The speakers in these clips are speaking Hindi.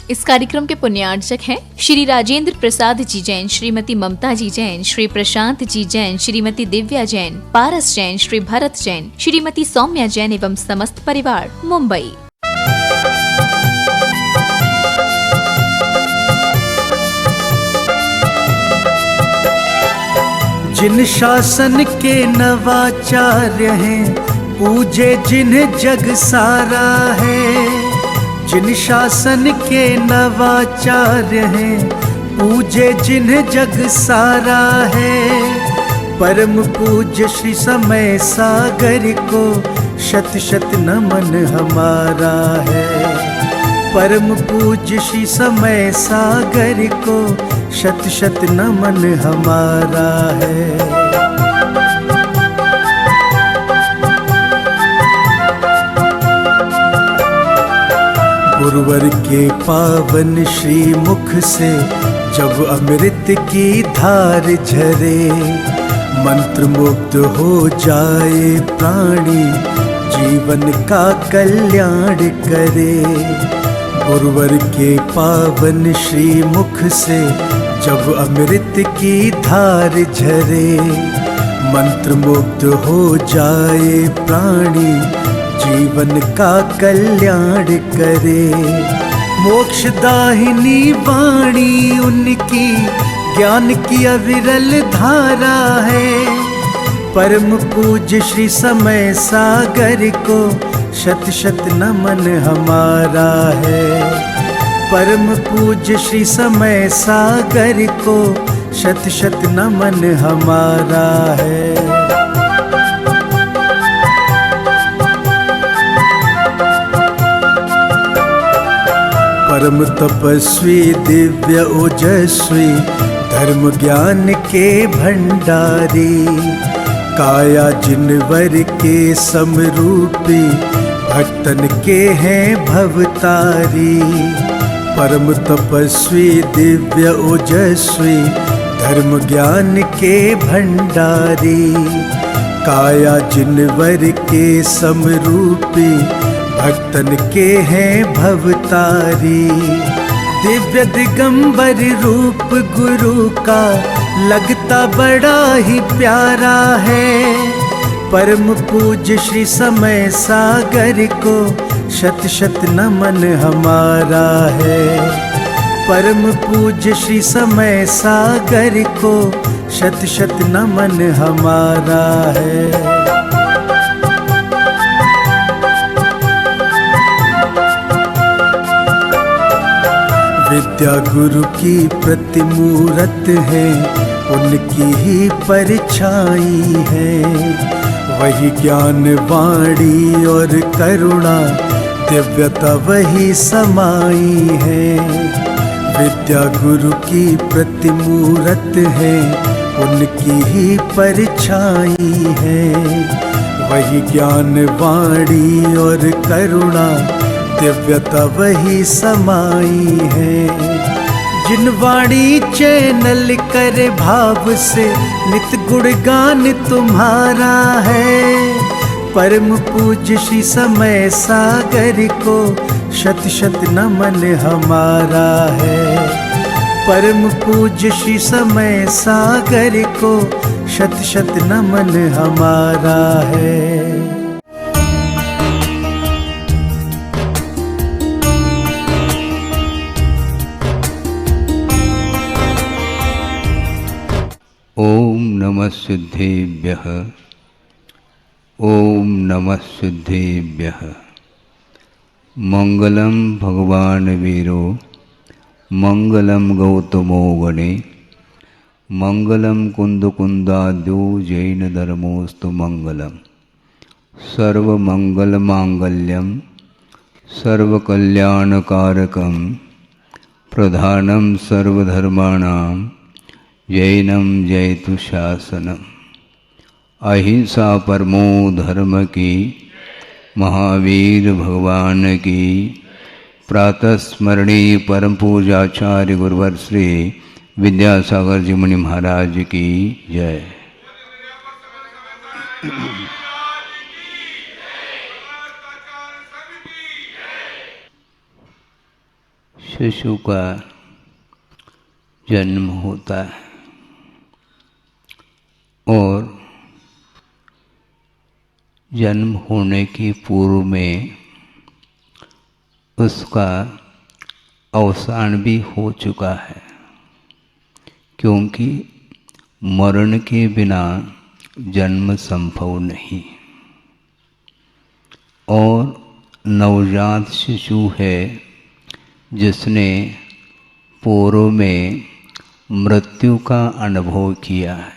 इस कार्यक्रम के पुण्यार्चक हैं श्री राजेंद्र प्रसाद जी जैन, श्रीमती ममता जी जैन, श्री प्रशांत जी जैन, श्रीमती दिव्या जैन, पारस जैन, श्री भरत जैन, श्रीमती सौम्या जैन एवं समस्त परिवार, मुंबई। जिन शासन के नवाचार्य हैं, पूजे जिन्हें जग सारा है। जिन शासन के नवाचार्य हैं, पूजे जिन्हें जग सारा है। परम पूज्य श्री समय सागर को शत शत नमन हमारा है। परम पूज्य श्री समय सागर को शत शत नमन हमारा है। गुरुवर के पावन श्री मुख से जब अमृत की धार झरे, मंत्र मुग्ध हो जाए प्राणी, जीवन का कल्याण करे। गुरुवर के पावन श्री मुख से जब अमृत की धार झरे, मंत्र मुग्ध हो जाए प्राणी, जीवन का कल्याण करे। मोक्षदाहिनी वाणी उनकी ज्ञान की अविरल धारा है। परम पूज्य श्री समय सागर को शत शत नमन हमारा है। परम पूज्य श्री समय सागर को शत शत नमन हमारा है। परम तपस्वी दिव्य ओजस्वी, धर्म ज्ञान के भंडारी, काया जिनवर के समरूपी, भक्तन के हैं भवतारी। परम तपस्वी दिव्य ओजस्वी, धर्म ज्ञान के भंडारी, काया जिनवर के समरूपी, भक्तन के हैं भवतारी। दिव्य दिगंबर रूप गुरु का लगता बड़ा ही प्यारा है। परम पूज्य श्री समय सागर को शत शत नमन हमारा है। परम पूज्य श्री समय सागर को शत शत नमन हमारा है। विद्या गुरु की प्रतिमूरत है, उनकी ही परछाई है। वही ज्ञान वाणी और करुणा, दिव्यता वही समाई है। विद्या गुरु की प्रतिमूरत है, उनकी ही परछाई है। वही ज्ञान वाणी और करुणा, दिव्यता वही समाई है। जिन वाणी चैनल करे भाव से, नित गुणगान तुम्हारा है। परम पूज्य श्री समय सागर को शत शत नमन हमारा है। परम पूज्य श्री समय सागर को शत शत नमन हमारा है। ओम नमः सिद्धेभ्यः, ओम नमः सिद्धेभ्यः। मंगलम भगवान वीरो, मंगलम गौतमो गणे, मंगलम कुंदकुंदाद्यो जैन धर्मोस्तु मंगलम। सर्वमंगल मांगल्यम सर्वकल्याणकारकम, प्रधानम सर्वधर्माणाम जैनम जयतु शासनम। अहिंसा परमो धर्म की, महावीर भगवान की। प्रातः स्मरणीय परम पूजाचार्य गुरुवर श्री विद्यासागर जी मुनि महाराज की जय। शिशु का जन्म होता है और जन्म होने के पूर्व में उसका अवसान भी हो चुका है, क्योंकि मरण के बिना जन्म संभव नहीं। और नवजात शिशु है जिसने पूर्व में मृत्यु का अनुभव किया है,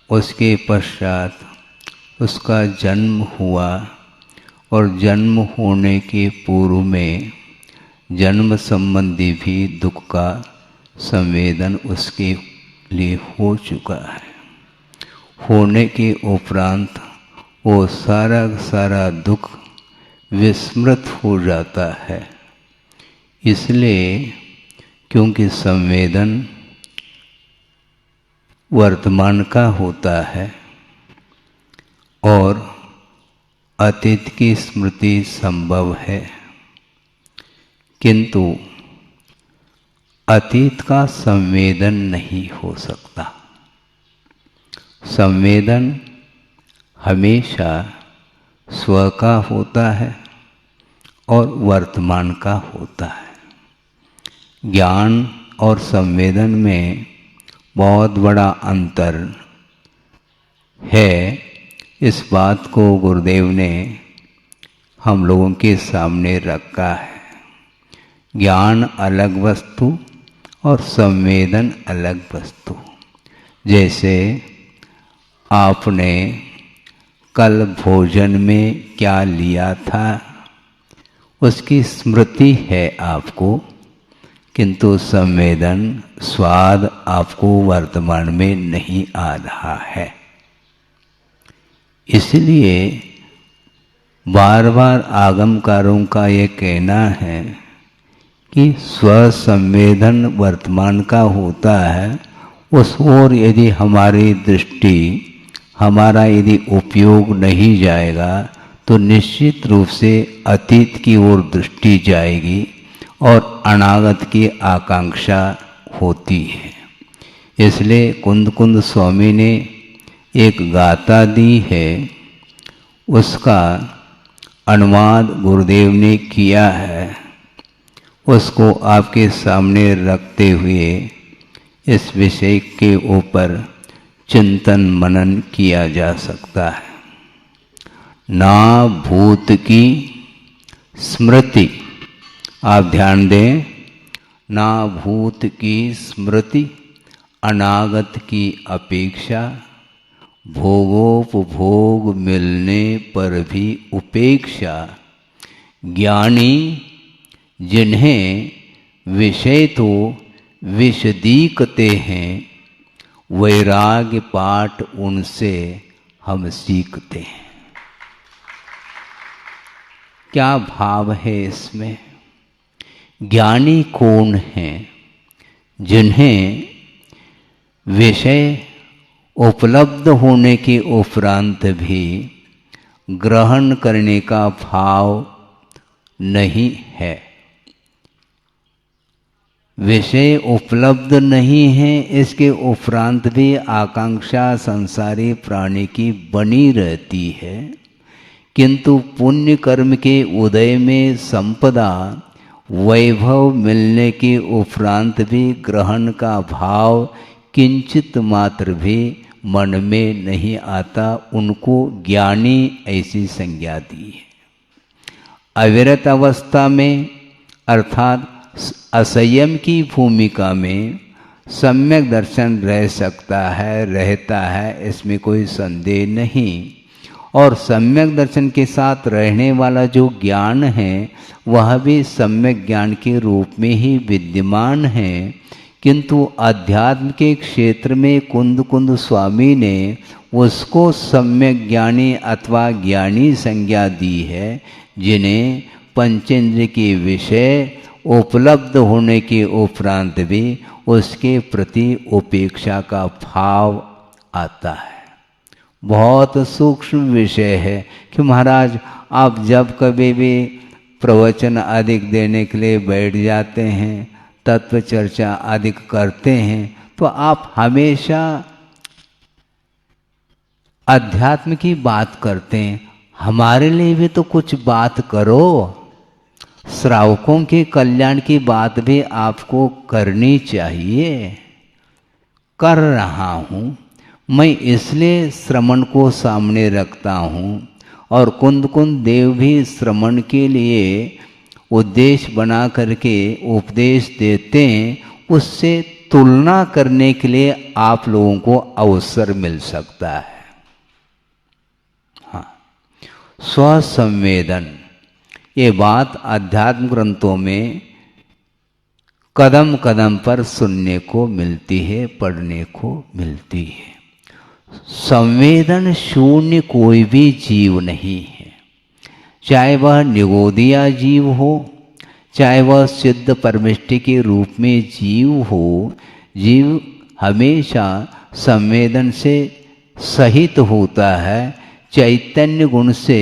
उसके पश्चात उसका जन्म हुआ और जन्म होने के पूर्व में जन्म संबंधी भी दुख का संवेदन उसके लिए हो चुका है। होने के उपरांत वो सारा दुख विस्मृत हो जाता है, इसलिए क्योंकि संवेदन वर्तमान का होता है और अतीत की स्मृति संभव है, किंतु अतीत का संवेदन नहीं हो सकता। संवेदन हमेशा स्व का होता है और वर्तमान का होता है। ज्ञान और संवेदन में बहुत बड़ा अंतर है। इस बात को गुरुदेव ने हम लोगों के सामने रखा है। ज्ञान अलग वस्तु और संवेदन अलग वस्तु। जैसे आपने कल भोजन में क्या लिया था उसकी स्मृति है आपको, किंतु संवेदन स्वाद आपको वर्तमान में नहीं आ रहा है। इसलिए बार बार आगमकारों का ये कहना है कि स्व संवेदन वर्तमान का होता है, उस ओर यदि हमारी दृष्टि, हमारा यदि उपयोग नहीं जाएगा तो निश्चित रूप से अतीत की ओर दृष्टि जाएगी और अनागत की आकांक्षा होती है। इसलिए कुंद स्वामी ने एक गाथा दी है, उसका अनुवाद गुरुदेव ने किया है, उसको आपके सामने रखते हुए इस विषय के ऊपर चिंतन मनन किया जा सकता है। ना भूत की स्मृति, आप ध्यान दें, ना भूत की स्मृति, अनागत की अपेक्षा, भोगोपभोग मिलने पर भी उपेक्षा, ज्ञानी जिन्हें विषय तो विशदीकते हैं, वैराग्य पाठ उनसे हम सीखते हैं। क्या भाव है इसमें? ज्ञानी कौन हैं? जिन्हें विषय उपलब्ध होने के उपरांत भी ग्रहण करने का भाव नहीं है। विषय उपलब्ध नहीं है, इसके उपरांत भी आकांक्षा संसारी प्राणी की बनी रहती है, किंतु पुण्य कर्म के उदय में संपदा वैभव मिलने के उपरांत भी ग्रहण का भाव किंचित मात्र भी मन में नहीं आता, उनको ज्ञानी ऐसी संज्ञा दी है। अविरत अवस्था में अर्थात असंयम की भूमिका में सम्यक दर्शन रह सकता है, रहता है, इसमें कोई संदेह नहीं। और सम्यक दर्शन के साथ रहने वाला जो ज्ञान है वह भी सम्यक ज्ञान के रूप में ही विद्यमान है, किंतु अध्यात्म के क्षेत्र में कुंद स्वामी ने उसको सम्यक ज्ञानी अथवा ज्ञानी संज्ञा दी है, जिन्हें पंचेंद्र के विषय उपलब्ध होने के उपरांत भी उसके प्रति उपेक्षा का भाव आता है। बहुत सूक्ष्म विषय है कि महाराज आप जब कभी भी प्रवचन अधिक देने के लिए बैठ जाते हैं, तत्व चर्चा अधिक करते हैं, तो आप हमेशा अध्यात्म की बात करते हैं। हमारे लिए भी तो कुछ बात करो। श्रावकों के कल्याण की बात भी आपको करनी चाहिए। कर रहा हूँ मैं, इसलिए श्रवण को सामने रखता हूँ। और कुंद कुंद देव भी श्रवण के लिए उद्देश्य बना करके उपदेश देते हैं। उससे तुलना करने के लिए आप लोगों को अवसर मिल सकता है। हाँ, स्वसंवेदन, ये बात अध्यात्म ग्रंथों में कदम कदम पर सुनने को मिलती है, पढ़ने को मिलती है। संवेदन शून्य कोई भी जीव नहीं है, चाहे वह निगोदिया जीव हो, चाहे वह सिद्ध परमिष्टि के रूप में जीव हो। जीव हमेशा संवेदन से सहित होता है, चैतन्य गुण से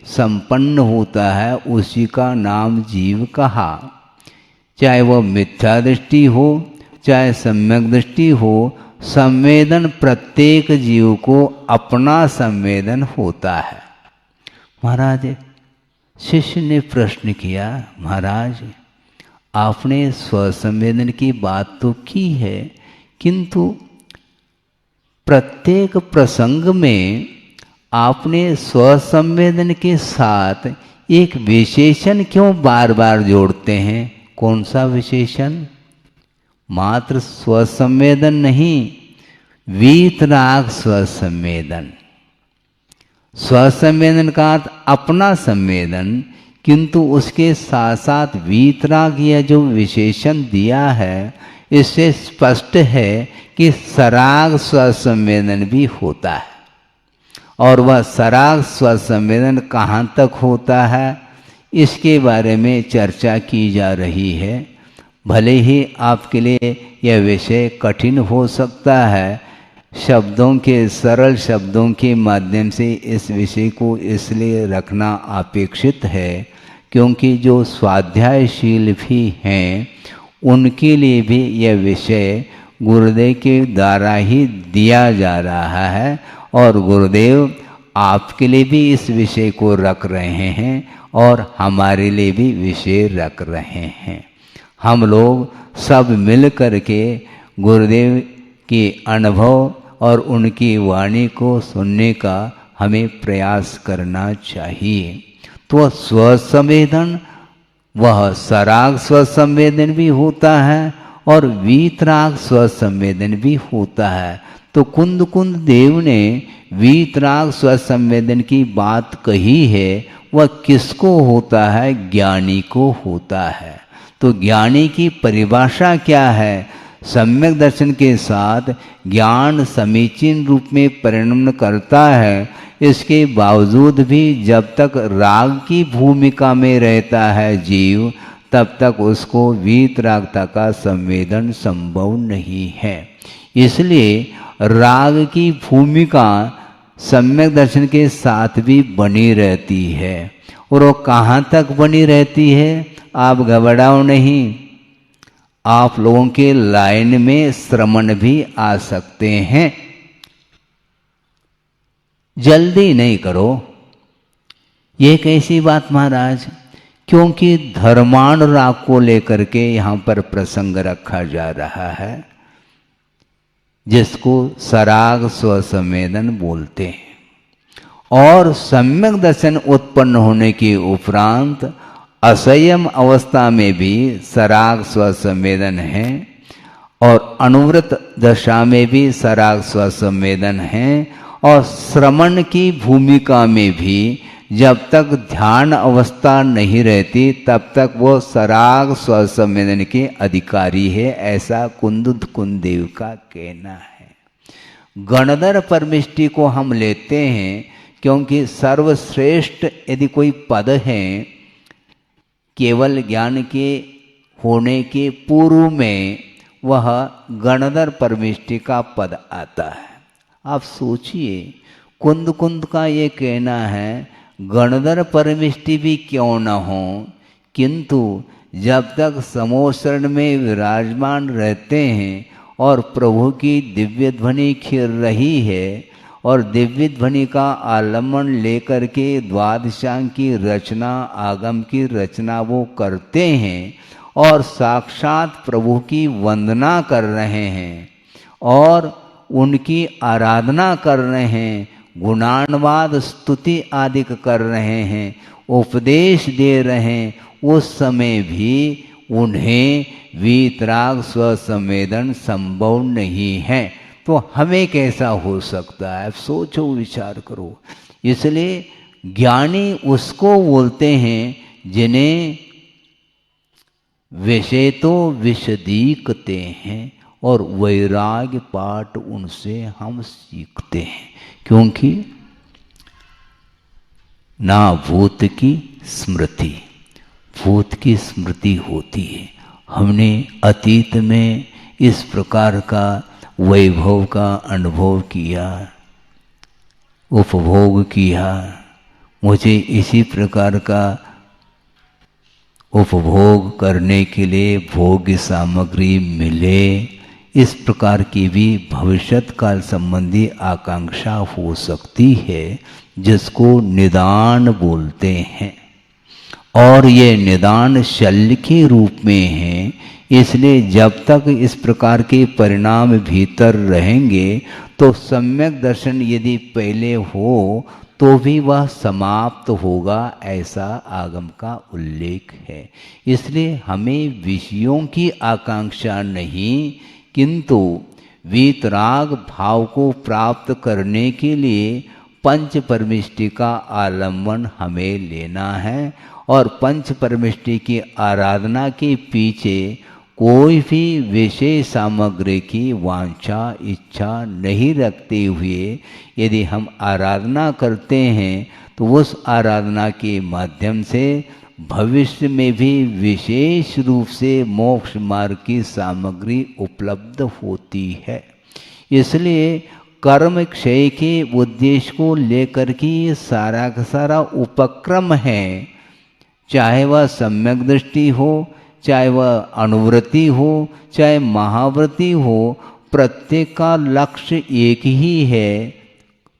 संपन्न होता है, उसी का नाम जीव कहा। चाहे वह मिथ्या दृष्टि हो, चाहे सम्यक दृष्टि हो, संवेदन प्रत्येक जीव को अपना संवेदन होता है। महाराज, शिष्य ने प्रश्न किया, महाराज आपने स्वसंवेदन की बात तो की है, किंतु प्रत्येक प्रसंग में आपने स्वसंवेदन के साथ एक विशेषण क्यों बार बार जोड़ते हैं? कौन सा विशेषण? मात्र स्वसंवेदन नहीं, वीतराग स्वसंवेदन। स्वसंवेदन का अर्थ अपना संवेदन, किंतु उसके साथ साथ वीतराग यह जो विशेषण दिया है, इससे स्पष्ट है कि सराग स्वसंवेदन भी होता है। और वह सराग स्वसंवेदन कहाँ तक होता है, इसके बारे में चर्चा की जा रही है। भले ही आपके लिए यह विषय कठिन हो सकता है, शब्दों के, सरल शब्दों के माध्यम से इस विषय को इसलिए रखना अपेक्षित है क्योंकि जो स्वाध्यायशील भी हैं उनके लिए भी यह विषय गुरुदेव के द्वारा ही दिया जा रहा है। और गुरुदेव आपके लिए भी इस विषय को रख रहे हैं और हमारे लिए भी विषय रख रहे हैं। हम लोग सब मिल कर के गुरुदेव के अनुभव और उनकी वाणी को सुनने का हमें प्रयास करना चाहिए। तो स्वसंवेदन, वह सराग स्वसंवेदन भी होता है और वीतराग स्वसंवेदन भी होता है। तो कुंद कुंद देव ने वीतराग स्वसंवेदन की बात कही है, वह किसको होता है? ज्ञानी को होता है। तो ज्ञानी की परिभाषा क्या है? सम्यक दर्शन के साथ ज्ञान समीचीन रूप में परिणमन करता है, इसके बावजूद भी जब तक राग की भूमिका में रहता है जीव, तब तक उसको वीतरागता का संवेदन संभव नहीं है। इसलिए राग की भूमिका सम्यक दर्शन के साथ भी बनी रहती है। और वो कहाँ तक बनी रहती है? आप घबराओ नहीं, आप लोगों के लाइन में श्रवण भी आ सकते हैं। जल्दी नहीं करो। ये कैसी बात महाराज? क्योंकि धर्माण राग को लेकर के यहाँ पर प्रसंग रखा जा रहा है, जिसको सराग स्वसंवेदन बोलते हैं। और सम्यक दर्शन उत्पन्न होने के उपरांत असंयम अवस्था में भी सराग स्वसंवेदन है और अनुव्रत दशा में भी सराग स्वसंवेदन है। और श्रवण की भूमिका में भी जब तक ध्यान अवस्था नहीं रहती तब तक वो सराग स्वसंवेदन के अधिकारी है, ऐसा कुंद कुंद देव का कहना है। गणधर परमिष्टि को हम लेते हैं क्योंकि सर्वश्रेष्ठ यदि कोई पद है, केवल ज्ञान के होने के पूर्व में वह गणधर परमिष्टि का पद आता है। आप सोचिए, कुंद कुंद का ये कहना है गणधर परमिष्टि भी क्यों न हो, किंतु जब तक समोशरण में विराजमान रहते हैं और प्रभु की दिव्य ध्वनि खिल रही है और दिव्य ध्वनि का आलम्बन लेकर के द्वादशांग की रचना, आगम की रचना वो करते हैं और साक्षात प्रभु की वंदना कर रहे हैं और उनकी आराधना कर रहे हैं, गुणानुवाद स्तुति आदि कर रहे हैं, उपदेश दे रहे हैं, उस समय भी उन्हें वीतराग स्वसंवेदन संभव नहीं है। तो हमें कैसा हो सकता है? सोचो, विचार करो। इसलिए ज्ञानी उसको बोलते हैं जिन्हें विषय तो विशदीकते हैं और वैराग्य पाठ उनसे हम सीखते हैं, क्योंकि ना भूत की स्मृति, भूत की स्मृति होती है। हमने अतीत में इस प्रकार का वैभव का अनुभव किया, उपभोग किया, मुझे इसी प्रकार का उपभोग करने के लिए भोग्य सामग्री मिले, इस प्रकार की भी भविष्यत काल संबंधी आकांक्षा हो सकती है, जिसको निदान बोलते हैं। और ये निदान शल्य के रूप में है, इसलिए जब तक इस प्रकार के परिणाम भीतर रहेंगे तो सम्यक दर्शन यदि पहले हो तो भी वह समाप्त होगा, ऐसा आगम का उल्लेख है। इसलिए हमें विषयों की आकांक्षा नहीं, किंतु वीतराग भाव को प्राप्त करने के लिए पंच परमिष्टि का आलम्बन हमें लेना है और पंच परमिष्टि की आराधना के पीछे कोई भी विषय सामग्री की वांछा इच्छा नहीं रखते हुए यदि हम आराधना करते हैं तो उस आराधना के माध्यम से भविष्य में भी विशेष रूप से मोक्ष मार्ग की सामग्री उपलब्ध होती है। इसलिए कर्म क्षय के उद्देश्य को लेकर के ये सारा का सारा उपक्रम है, चाहे वह सम्यक दृष्टि हो, चाहे वह अनुवृत्ति हो, चाहे महावृत्ति हो, प्रत्येक का लक्ष्य एक ही है,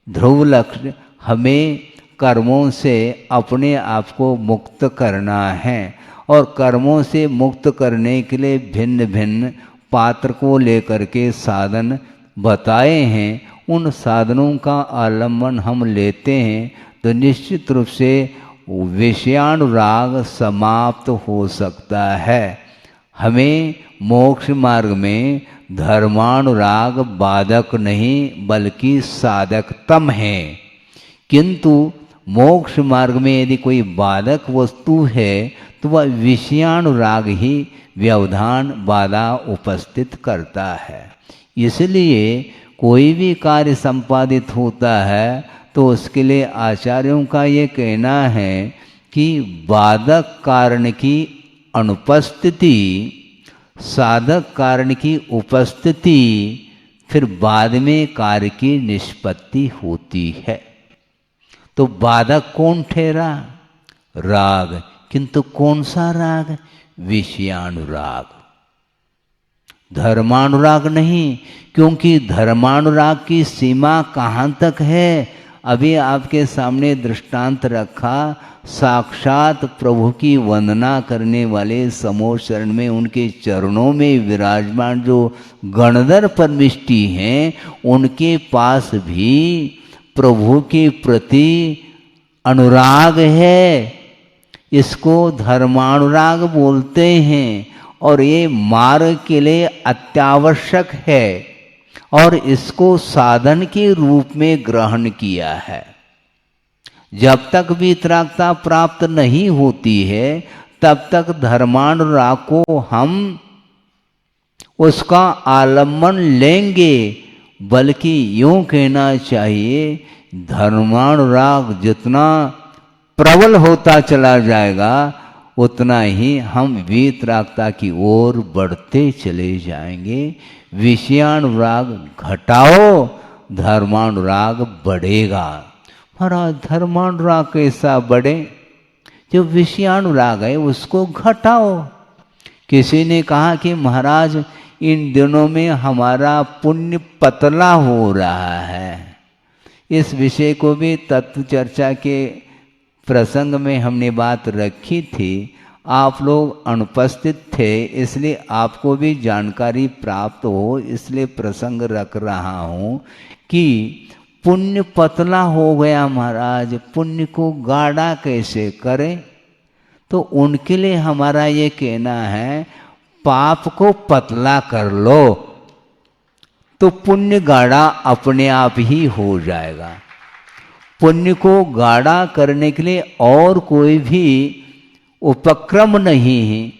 ध्रुव लक्ष्य। हमें कर्मों से अपने आप को मुक्त करना है और कर्मों से मुक्त करने के लिए भिन्न भिन्न पात्र को लेकर के साधन बताए हैं। उन साधनों का आलम्बन हम लेते हैं तो निश्चित रूप से विषयानुराग समाप्त हो सकता है। हमें मोक्ष मार्ग में धर्मानुराग बाधक नहीं बल्कि साधकतम है, किंतु मोक्ष मार्ग में यदि कोई बाधक वस्तु है तो वह विषयानुराग ही व्यवधान बाधा उपस्थित करता है। इसलिए कोई भी कार्य संपादित होता है तो उसके लिए आचार्यों का ये कहना है कि बाधक कारण की अनुपस्थिति, साधक कारण की उपस्थिति, फिर बाद में कार्य की निष्पत्ति होती है। तो बाधक कौन ठहरा? राग। किंतु कौन सा राग? विषयानुराग, धर्मानुराग नहीं, क्योंकि धर्मानुराग की सीमा कहाँ तक है? अभी आपके सामने दृष्टांत रखा, साक्षात प्रभु की वंदना करने वाले समोर शरण में उनके चरणों में विराजमान जो गणधर परमिष्टि हैं, उनके पास भी प्रभु के प्रति अनुराग है। इसको धर्मानुराग बोलते हैं और ये मार्ग के लिए अत्यावश्यक है और इसको साधन के रूप में ग्रहण किया है। जब तक वीतरागता प्राप्त नहीं होती है तब तक धर्मानुराग को हम उसका आलम्बन लेंगे, बल्कि यूं कहना चाहिए धर्मानुराग जितना प्रबल होता चला जाएगा उतना ही हम वीतरागता की ओर बढ़ते चले जाएंगे। विषयानुराग घटाओ, धर्मानुराग बढ़ेगा। महाराज धर्मानुराग कैसा बढ़े? जो विषयानुराग है उसको घटाओ। किसी ने कहा कि महाराज इन दिनों में हमारा पुण्य पतला हो रहा है। इस विषय को भी तत्व चर्चा के प्रसंग में हमने बात रखी थी। आप लोग अनुपस्थित थे, इसलिए आपको भी जानकारी प्राप्त हो, इसलिए प्रसंग रख रहा हूँ कि पुण्य पतला हो गया महाराज, पुण्य को गाढ़ा कैसे करें। तो उनके लिए हमारा ये कहना है पाप को पतला कर लो तो पुण्य गाढ़ा अपने आप ही हो जाएगा। पुण्य को गाढ़ा करने के लिए और कोई भी उपक्रम नहीं है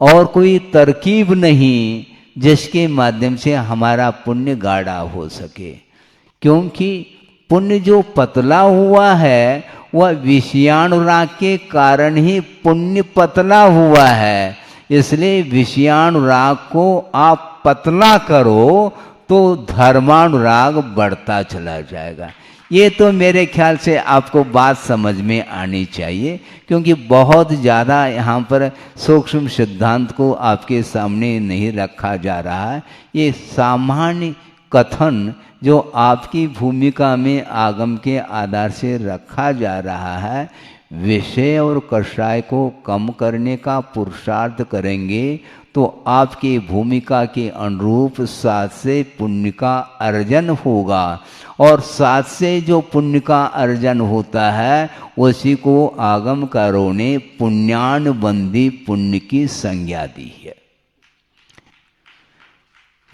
और कोई तरकीब नहीं जिसके माध्यम से हमारा पुण्य गाढ़ा हो सके, क्योंकि पुण्य जो पतला हुआ है वह विषयानुराग के कारण ही पुण्य पतला हुआ है। इसलिए विषयानुराग को आप पतला करो तो धर्मानुराग बढ़ता चला जाएगा। ये तो मेरे ख्याल से आपको बात समझ में आनी चाहिए, क्योंकि बहुत ज़्यादा यहाँ पर सूक्ष्म सिद्धांत को आपके सामने नहीं रखा जा रहा है। ये सामान्य कथन जो आपकी भूमिका में आगम के आधार से रखा जा रहा है, विषय और कषाय को कम करने का पुरुषार्थ करेंगे तो आपकी भूमिका के अनुरूप साथ से पुण्य का अर्जन होगा, और साथ से जो पुण्य का अर्जन होता है उसी को आगमकारों ने पुण्यानुबंधी पुण्य की संज्ञा दी है।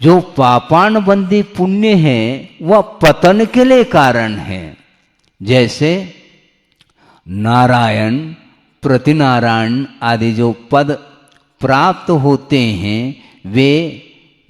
जो पापानुबंधी पुण्य है वह पतन के लिए कारण है। जैसे नारायण, प्रतिनारायण आदि जो पद प्राप्त होते हैं वे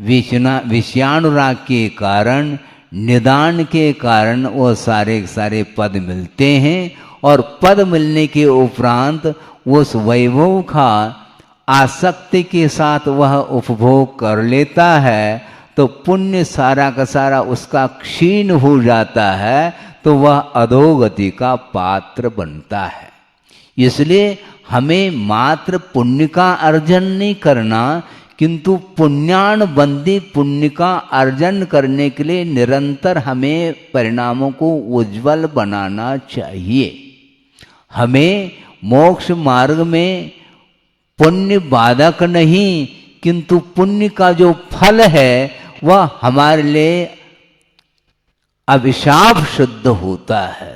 विषयानुराग के कारण, निदान के कारण वो सारे पद मिलते हैं, और पद मिलने के उपरांत उस वैभव का आसक्ति के साथ वह उपभोग कर लेता है तो पुण्य सारा का सारा उसका क्षीण हो जाता है, तो वह अधोगति का पात्र बनता है। इसलिए हमें मात्र पुण्य का अर्जन नहीं करना, किंतु पुण्यानुबंधी पुण्य का अर्जन करने के लिए निरंतर हमें परिणामों को उज्जवल बनाना चाहिए। हमें मोक्ष मार्ग में पुण्य बाधक नहीं, किंतु पुण्य का जो फल है वह हमारे लिए अभिशाप सिद्ध होता है।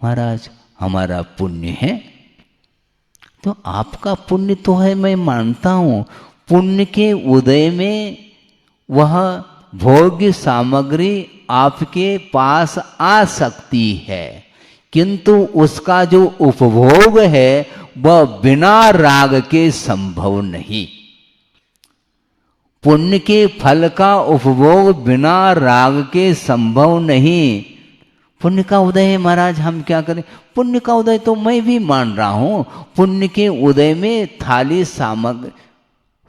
महाराज हमारा पुण्य है तो आपका पुण्य तो है, मैं मानता हूं। पुण्य के उदय में वह भोग्य सामग्री आपके पास आ सकती है, किंतु उसका जो उपभोग है वह बिना राग के संभव नहीं। पुण्य के फल का उपभोग बिना राग के संभव नहीं। पुण्य का उदय है महाराज, हम क्या करें? पुण्य का उदय तो मैं भी मान रहा हूं। पुण्य के उदय में थाली सामग्री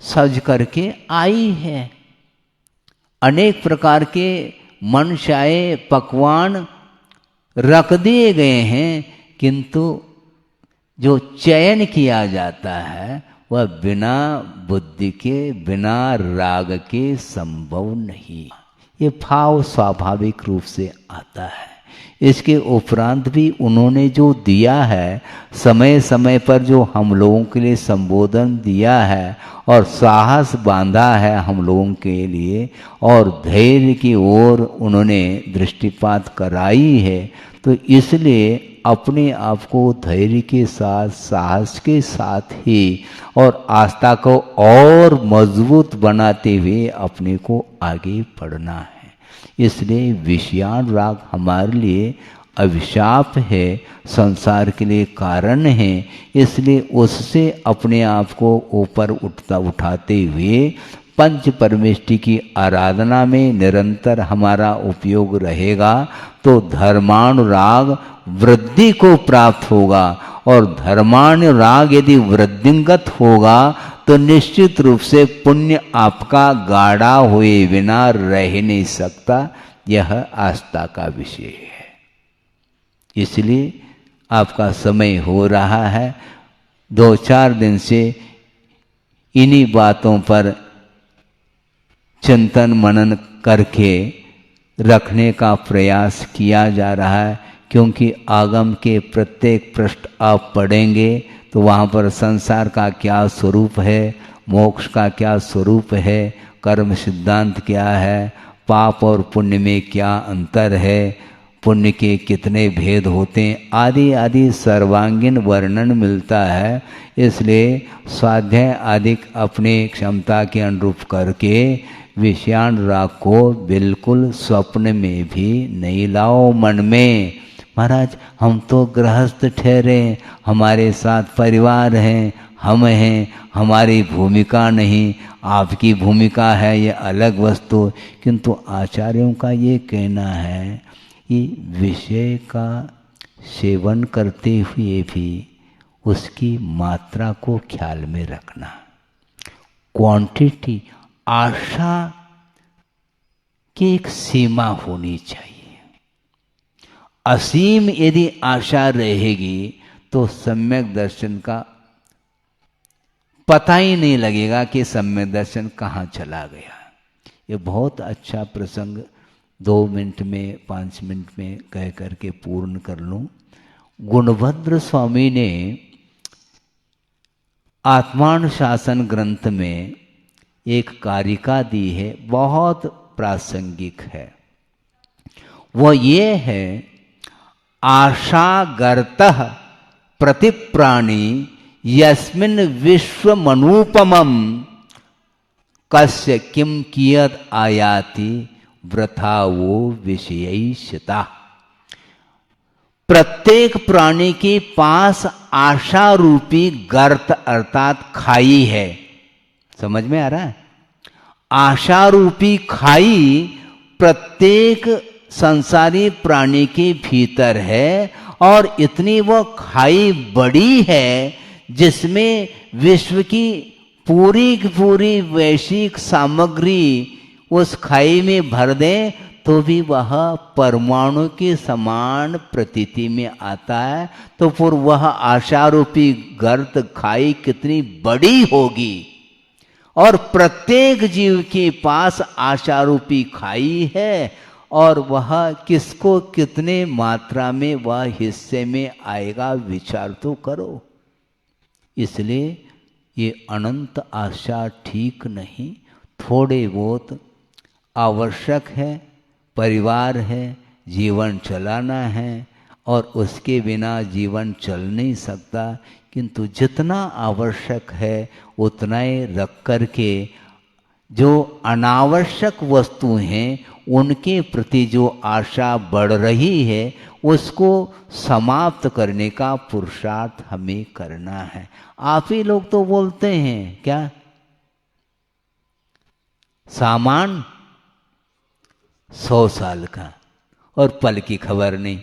सज करके आई है, अनेक प्रकार के मनचाहे पकवान रख दिए गए हैं, किंतु जो चयन किया जाता है वह बिना बुद्धि के, बिना राग के संभव नहीं। ये भाव स्वाभाविक रूप से आता है। इसके उपरांत भी उन्होंने जो दिया है, समय समय पर जो हम लोगों के लिए संबोधन दिया है और साहस बांधा है हम लोगों के लिए, और धैर्य की ओर उन्होंने दृष्टिपात कराई है, तो इसलिए अपने आप को धैर्य के साथ, साहस के साथ ही और आस्था को और मजबूत बनाते हुए अपने को आगे बढ़ना है। इसलिए विषयानुराग हमारे लिए अभिशाप है, संसार के लिए कारण है। इसलिए उससे अपने आप को ऊपर उठाते हुए पंच परमेष्टि की आराधना में निरंतर हमारा उपयोग रहेगा तो धर्मानुराग वृद्धि को प्राप्त होगा, और धर्मानुराग यदि वृद्धिंगत होगा तो निश्चित रूप से पुण्य आपका गाढ़ा हुए बिना रह नहीं सकता। यह आस्था का विषय है। इसलिए आपका समय हो रहा है। 2-4 दिन से इन्हीं बातों पर चिंतन मनन करके रखने का प्रयास किया जा रहा है, क्योंकि आगम के प्रत्येक पृष्ठ आप पढ़ेंगे तो वहाँ पर संसार का क्या स्वरूप है, मोक्ष का क्या स्वरूप है, कर्म सिद्धांत क्या है, पाप और पुण्य में क्या अंतर है, पुण्य के कितने भेद होते हैं, आदि आदि सर्वांगीण वर्णन मिलता है। इसलिए स्वाध्याय आदि अपने क्षमता के अनुरूप करके विषयान राग को बिल्कुल स्वप्न में भी नहीं लाओ मन में। महाराज हम तो गृहस्थ ठहरे, हमारे साथ परिवार हैं, हम हैं, हमारी भूमिका नहीं, आपकी भूमिका है, ये अलग वस्तु। किंतु आचार्यों का ये कहना है कि विषय का सेवन करते हुए भी उसकी मात्रा को ख्याल में रखना। क्वांटिटी, आशा की एक सीमा होनी चाहिए। असीम यदि आशा रहेगी तो सम्यक दर्शन का पता ही नहीं लगेगा कि सम्यक दर्शन कहाँ चला गया। ये बहुत अच्छा प्रसंग 2 मिनट में 5 मिनट में कह करके पूर्ण कर लूं। गुणभद्र स्वामी ने आत्मानुशासन ग्रंथ में एक कारिका दी है, बहुत प्रासंगिक है। वो ये है, आशागर्तः प्रतिप्राणी यस्मिन् विश्वमनूपमं कस्य किम कियद आयाति वृथा वो विषयैषता। प्रत्येक प्राणी के पास आशा रूपी गर्त अर्थात खाई है। समझ में आ रहा है? आशा रूपी खाई प्रत्येक संसारी प्राणी के भीतर है, और इतनी वो खाई बड़ी है जिसमें विश्व की पूरी वैश्विक सामग्री उस खाई में भर दें तो भी वह परमाणु के समान प्रतीति में आता है। तो फिर वह आशारूपी गर्त खाई कितनी बड़ी होगी। और प्रत्येक जीव के पास आशारूपी खाई है, और वह किसको कितने मात्रा में वह हिस्से में आएगा विचार तो करो। इसलिए ये अनंत आशा ठीक नहीं, थोड़े बहुत आवश्यक है, परिवार है, जीवन चलाना है, और उसके बिना जीवन चल नहीं सकता। किंतु जितना आवश्यक है उतना ही रख करके जो अनावश्यक वस्तु हैं उनके प्रति जो आशा बढ़ रही है उसको समाप्त करने का पुरुषार्थ हमें करना है। आप ही लोग तो बोलते हैं क्या, सामान 100 साल का और पल की खबर नहीं।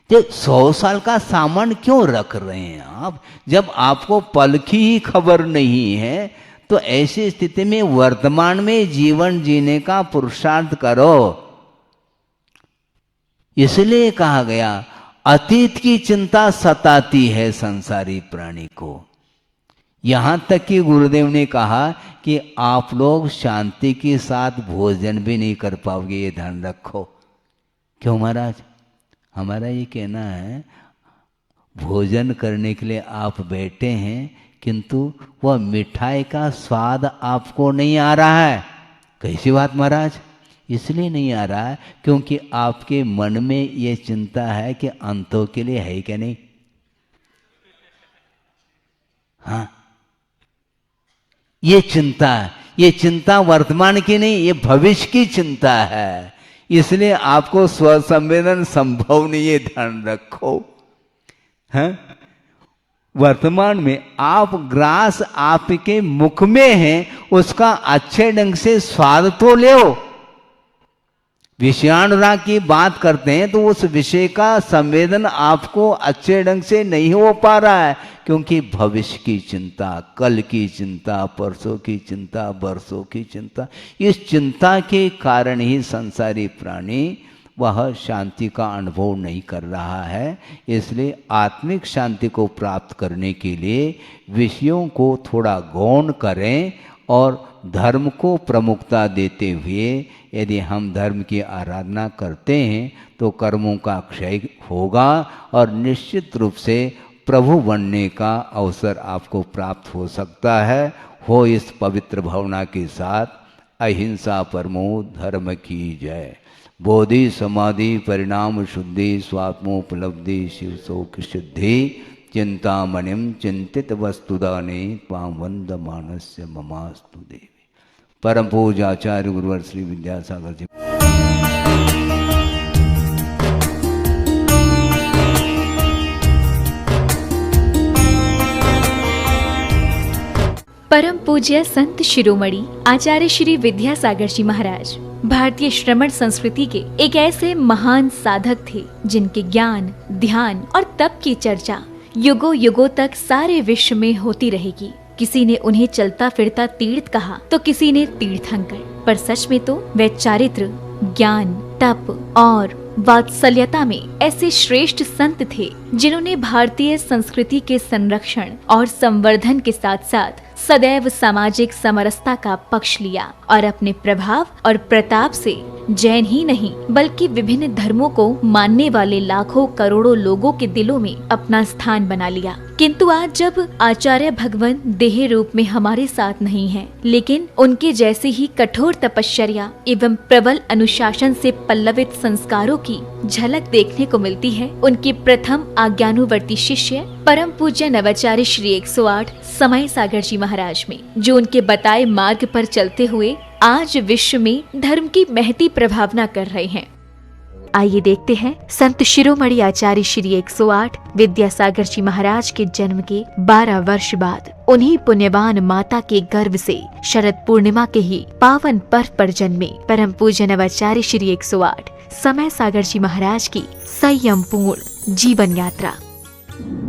जो 100 साल का सामान क्यों रख रहे हैं आप, जब आपको पल की ही खबर नहीं है? तो ऐसी स्थिति में वर्तमान में जीवन जीने का पुरुषार्थ करो। इसलिए कहा गया अतीत की चिंता सताती है संसारी प्राणी को। यहां तक कि गुरुदेव ने कहा कि आप लोग शांति के साथ भोजन भी नहीं कर पाओगे, ये ध्यान रखो। क्यों महाराज? हमारा ये कहना है भोजन करने के लिए आप बैठे हैं किंतु वह मिठाई का स्वाद आपको नहीं आ रहा है। कैसी बात महाराज? इसलिए नहीं आ रहा है क्योंकि आपके मन में ये चिंता है कि अंतों के लिए है क्या नहीं। हाँ, ये चिंता वर्तमान की नहीं, ये भविष्य की चिंता है। इसलिए आपको स्वसंवेदन संभव नहीं है, ध्यान रखो। हैं? वर्तमान में आप ग्रास आपके मुख में है, उसका अच्छे ढंग से स्वाद तो लो। विषयानुराग की बात करते हैं तो उस विषय का संवेदन आपको अच्छे ढंग से नहीं हो पा रहा है क्योंकि भविष्य की चिंता, कल की चिंता, परसों की चिंता, बरसों की चिंता। इस चिंता के कारण ही संसारी प्राणी वह शांति का अनुभव नहीं कर रहा है। इसलिए आत्मिक शांति को प्राप्त करने के लिए विषयों को थोड़ा गौण करें और धर्म को प्रमुखता देते हुए यदि हम धर्म की आराधना करते हैं तो कर्मों का क्षय होगा और निश्चित रूप से प्रभु बनने का अवसर आपको प्राप्त हो सकता है। हो इस पवित्र भावना के साथ अहिंसा परमो धर्म की जय। बोधि समाधि परिणाम शुद्धि स्वात्मोपलब्धि शिव शोक सिद्धि चिंतामणिम चिंतित वस्तुदाने त्वां वंदमानस्य ममास्तु देवी। परम पूज्य आचार्य गुरुवर श्री विद्यासागर जी। परम पूज्य संत शिरोमणि आचार्य श्री विद्यासागर जी महाराज भारतीय श्रमण संस्कृति के एक ऐसे महान साधक थे जिनके ज्ञान, ध्यान और तप की चर्चा युगों युगों तक सारे विश्व में होती रहेगी। किसी ने उन्हें चलता फिरता तीर्थ कहा तो किसी ने तीर्थंकर, पर सच में तो वे चारित्र, ज्ञान, तप और वात्सल्यता में ऐसे श्रेष्ठ संत थे जिन्होंने भारतीय संस्कृति के संरक्षण और संवर्धन के साथ साथ सदैव सामाजिक समरसता का पक्ष लिया और अपने प्रभाव और प्रताप से जैन ही नहीं बल्कि विभिन्न धर्मों को मानने वाले लाखों करोड़ों लोगों के दिलों में अपना स्थान बना लिया। किंतु आज जब आचार्य भगवान देह रूप में हमारे साथ नहीं हैं, लेकिन उनके जैसे ही कठोर तपश्चर्या एवं प्रबल अनुशासन से पल्लवित संस्कारों की झलक देखने को मिलती है, उनके प्रथम आज्ञानुवर्ती शिष्य परम पूज्य नवाचार्य श्री 108 समय सागर जी महाराज में, जो उनके बताए मार्ग पर चलते हुए आज विश्व में धर्म की महती प्रभावना कर रहे हैं। आइए देखते हैं संत शिरोमणि आचार्य श्री 108 विद्यासागर जी महाराज के जन्म के 12 वर्ष बाद उन्हीं पुण्यवान माता के गर्भ से शरद पूर्णिमा के ही पावन पर्व पर जन्मे परम पूज्य नवाचार्य श्री 108 समय सागर जी महाराज की संयमपूर्ण जीवन यात्रा।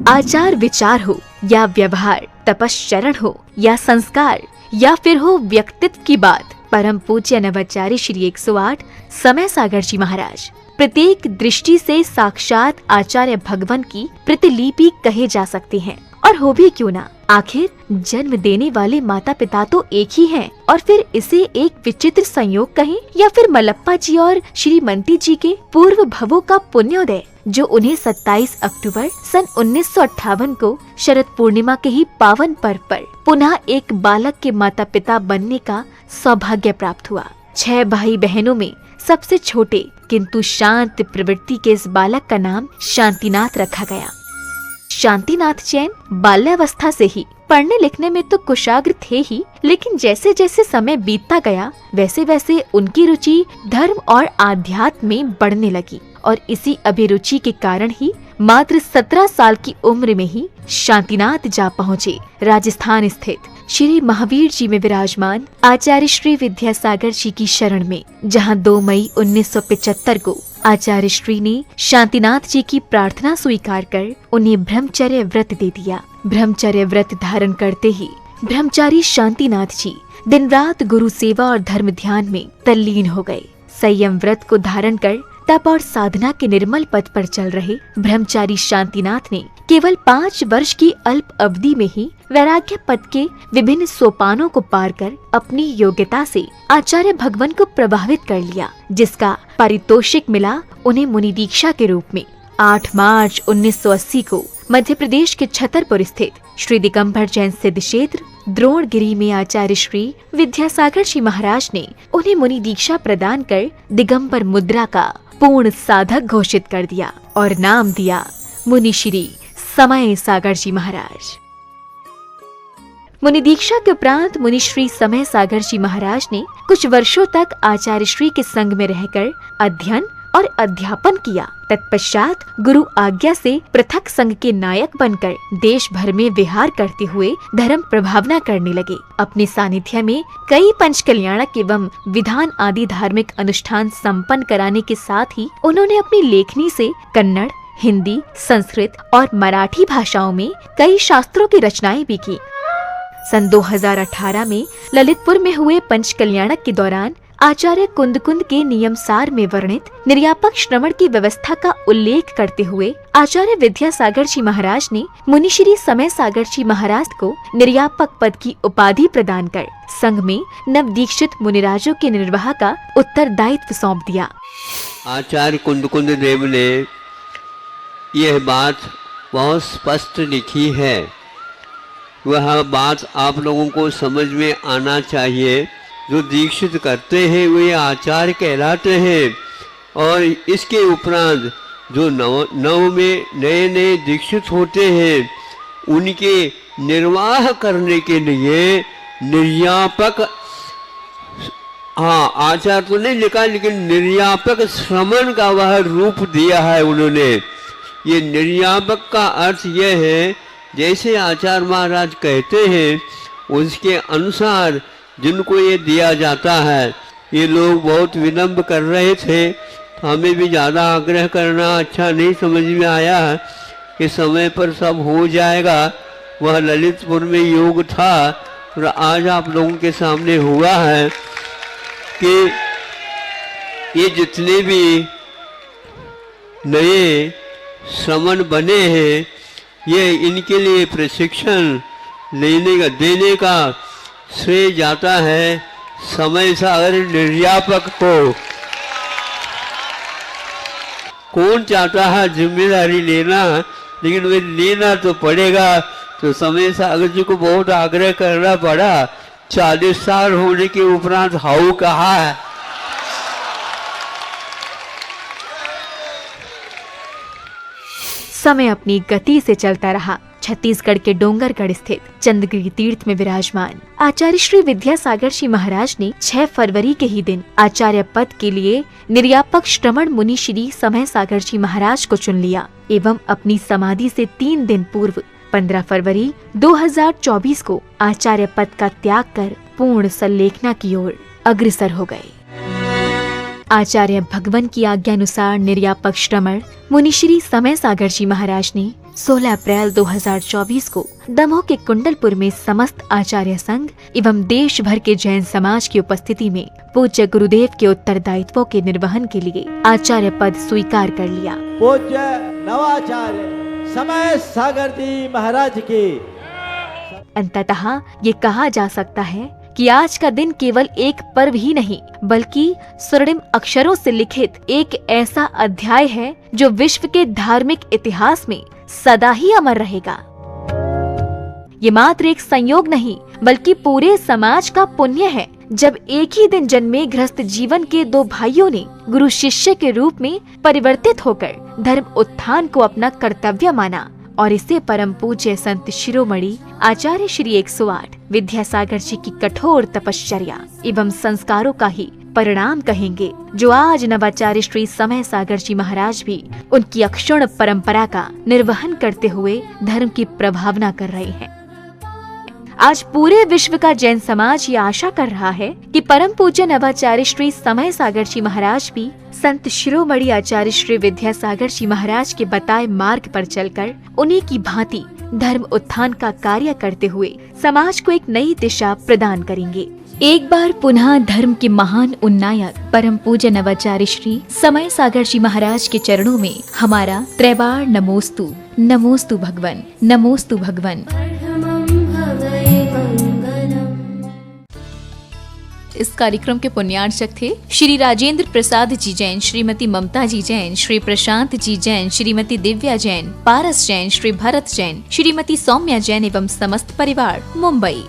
आचार विचार हो या व्यवहार, तपश्चरण हो या संस्कार या फिर हो व्यक्तित्व की बात, परम पूज्य नवाचार्य श्री 108 समय सागर जी महाराज प्रत्येक दृष्टि से साक्षात आचार्य भगवान की प्रतिलिपि कहे जा सकते हैं। और हो भी क्यों ना, आखिर जन्म देने वाले माता पिता तो एक ही हैं, और फिर इसे एक विचित्र संयोग कहें या फिर मलप्पा जी और श्रीमती जी के पूर्व भवों का पुण्योदय, जो उन्हें 27 अक्टूबर सन 1958 को शरद पूर्णिमा के ही पावन पर्व पर पुनः एक बालक के माता पिता बनने का सौभाग्य प्राप्त हुआ। 6 भाई बहनों में सबसे छोटे किंतु शांत प्रवृत्ति के इस बालक का नाम शांतिनाथ रखा गया। शांतिनाथ जैन बाल्यावस्था से ही पढ़ने लिखने में तो कुशाग्र थे ही, लेकिन जैसे जैसे समय बीतता गया वैसे वैसे उनकी रुचि धर्म और आध्यात्म में बढ़ने लगी, और इसी अभिरुचि के कारण ही मात्र 17 साल की उम्र में ही शांतिनाथ जा पहुँचे राजस्थान स्थित श्री महावीर जी में विराजमान आचार्य श्री विद्यासागर जी की शरण में, जहां 2 मई 1975 को आचार्य श्री ने शांतिनाथ जी की प्रार्थना स्वीकार कर उन्हें ब्रह्मचर्य व्रत दे दिया। ब्रह्मचर्य व्रत धारण करते ही ब्रह्मचारी शांतिनाथ जी दिन रात गुरु सेवा और धर्म ध्यान में तल्लीन हो गए। संयम व्रत को धारण कर तप और साधना के निर्मल पथ पर चल रहे ब्रह्मचारी शांतिनाथ ने केवल 5 वर्ष की अल्प अवधि में ही वैराग्य पद के विभिन्न सोपानों को पार कर अपनी योग्यता से आचार्य भगवान को प्रभावित कर लिया, जिसका पारितोषिक मिला उन्हें मुनि दीक्षा के रूप में। 8 मार्च 1980 को मध्य प्रदेश के छतरपुर स्थित श्री दिगंबर जैन सिद्ध क्षेत्र द्रोणगिरी में आचार्य श्री विद्यासागर जी महाराज ने उन्हें मुनि दीक्षा प्रदान कर दिगंबर मुद्रा का पूर्ण साधक घोषित कर दिया और नाम दिया मुनि श्री समय सागर जी महाराज। मुनि दीक्षा के उपरांत मुनि श्री समय सागर जी महाराज ने कुछ वर्षों तक आचार्य श्री के संग में रहकर अध्ययन और अध्यापन किया। तत्पश्चात गुरु आज्ञा से पृथक संघ के नायक बनकर देश भर में विहार करते हुए धर्म प्रभावना करने लगे। अपने सानिध्य में कई पंच कल्याणक एवं विधान आदि धार्मिक अनुष्ठान संपन्न कराने के साथ ही उन्होंने अपनी लेखनी से कन्नड़, हिंदी, संस्कृत और मराठी भाषाओं में कई शास्त्रों की रचनाएं भी की। सन 2018 में ललितपुर में हुए पंच कल्याणक के दौरान आचार्य कुंद के नियमसार में वर्णित निर्यापक श्रवण की व्यवस्था का उल्लेख करते हुए आचार्य विद्यासागर जी महाराज ने मुनि श्री समय सागर जी महाराज को निर्यापक पद की उपाधि प्रदान कर संघ में नव दीक्षित मुनिराजों के निर्वाह का उत्तरदायित्व सौंप दिया। आचार्य कुंद देव ने यह बात बहुत स्पष्ट लिखी है। वह बात आप लोगों को समझ में आना चाहिए। जो दीक्षित करते हैं वे आचार्य कहलाते हैं, और इसके उपरांत जो नव में नए दीक्षित होते हैं उनके निर्वाह करने के लिए निर्यापक, हाँ आचार्य तो नहीं लिखा, लेकिन निर्यापक श्रमण का वह रूप दिया है उन्होंने। ये निर्यापक का अर्थ यह है, जैसे आचार्य महाराज कहते हैं उसके अनुसार जिनको ये दिया जाता है। ये लोग बहुत विलम्ब कर रहे थे, हमें भी ज़्यादा आग्रह करना अच्छा नहीं समझ में आया कि समय पर सब हो जाएगा। वह ललितपुर में योग था और आज आप लोगों के सामने हुआ है कि ये जितने भी नए श्रमण बने हैं ये इनके लिए प्रशिक्षण देने का श्रेय जाता है समय सागर निर्यापक को। कौन चाहता है जिम्मेदारी लेना, लेकिन वे लेना तो पड़ेगा। तो समय सागर जी को बहुत आग्रह करना पड़ा। 40 साल होने के उपरांत हाउ कहा है। समय अपनी गति से चलता रहा। छत्तीसगढ़ के डोंगरगढ़ स्थित चंद्रगिरी तीर्थ में विराजमान आचार्य श्री विद्यासागर जी महाराज ने 6 फरवरी के ही दिन आचार्य पद के लिए निर्यापक श्रवण मुनि श्री समय सागर जी महाराज को चुन लिया एवं अपनी समाधि से 3 दिन पूर्व 15 फरवरी 2024 को आचार्य पद का त्याग कर पूर्ण संलेखना की ओर अग्रसर हो गए। आचार्य भगवान की आज्ञानुसार निर्यापक श्रवण मुनि श्री समय सागर जी महाराज ने 16 अप्रैल 2024 को दमोह के कुंडलपुर में समस्त आचार्य संघ एवं देश भर के जैन समाज की उपस्थिति में पूज्य गुरुदेव के उत्तरदायित्वों के निर्वहन के लिए आचार्य पद स्वीकार कर लिया। पूज्य नवाचार्य समय सागर जी महाराज की। अंततः ये कहा जा सकता है कि आज का दिन केवल एक पर्व ही नहीं बल्कि स्वर्णिम अक्षरों से लिखित एक ऐसा अध्याय है जो विश्व के धार्मिक इतिहास में सदा ही अमर रहेगा। ये मात्र एक संयोग नहीं बल्कि पूरे समाज का पुण्य है जब एक ही दिन जन्मे गृहस्थ जीवन के 2 भाइयों ने गुरु शिष्य के रूप में परिवर्तित होकर धर्म उत्थान को अपना कर्तव्य माना और इसे परम पूज्य संत शिरोमणि आचार्य श्री 108 विद्यासागर जी की कठोर तपश्चर्या एवं संस्कारों का ही परिणाम कहेंगे, जो आज नवाचार्य श्री समय सागर जी महाराज भी उनकी अक्षुण्ण परंपरा का निर्वहन करते हुए धर्म की प्रभावना कर रहे हैं। आज पूरे विश्व का जैन समाज ये आशा कर रहा है कि परम पूज्य नवाचार्य श्री समय सागर जी महाराज भी संत शिरोमणि आचार्य श्री विद्यासागर जी महाराज के बताए मार्ग पर चलकर उन्हीं की भांति धर्म उत्थान का कार्य करते हुए समाज को एक नई दिशा प्रदान करेंगे। एक बार पुनः धर्म के महान उन्नायक परम पूज्य नवाचार्य श्री समय सागर जी महाराज के चरणों में हमारा त्रैबार नमोस्तु। नमोस्तु भगवन, नमोस्तु भगवन। इस कार्यक्रम के पुण्यार्चक थे श्री राजेंद्र प्रसाद जी जैन, श्रीमती ममता जी जैन, श्री प्रशांत जी जैन, श्रीमती दिव्या जैन, पारस जैन, श्री भरत जैन, श्रीमती सौम्या जैन एवं समस्त परिवार, मुंबई।